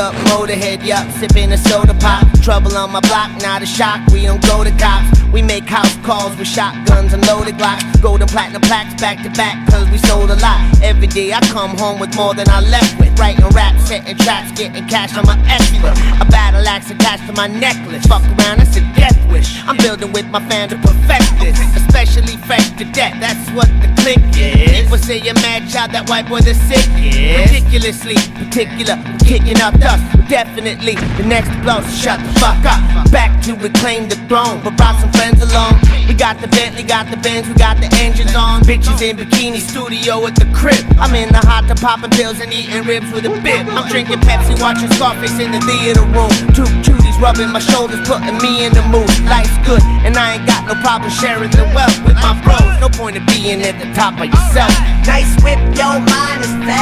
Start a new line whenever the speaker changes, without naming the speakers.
up, motorhead, yup, sipping a soda pop. Trouble on my block, not a shock, we don't go to cops. We make house calls with shotguns and loaded glocks. Golden platinum plaques back to back, cause we sold a lot. Every day I come home with more than I left with. Writing raps, setting traps, getting cash on my expert. A battle axe attached to my necklace. Fuck around, it's a death wish. I'm building with my fans to perfect this. Especially fresh to death, that's what the click is. People say you're mad child, that white boy the sick is. Ridiculously particular, kicking up dust. Definitely the next blow, so shut the fuck up. Back to reclaim the throne, but brought some friends along. We got the Bentley, got the Benz, we got the engines on. Bitches in bikini, studio at the crib. I'm in the hot tub popping pills and eating ribs with a bib. I'm drinking Pepsi, watching Scarface in the theater room. Two cuties rubbing my shoulders, putting me in the mood. Life's good, and I ain't got no problem sharing the wealth with my bros. No point of being at the top of yourself.
Nice whip, your mind is fat.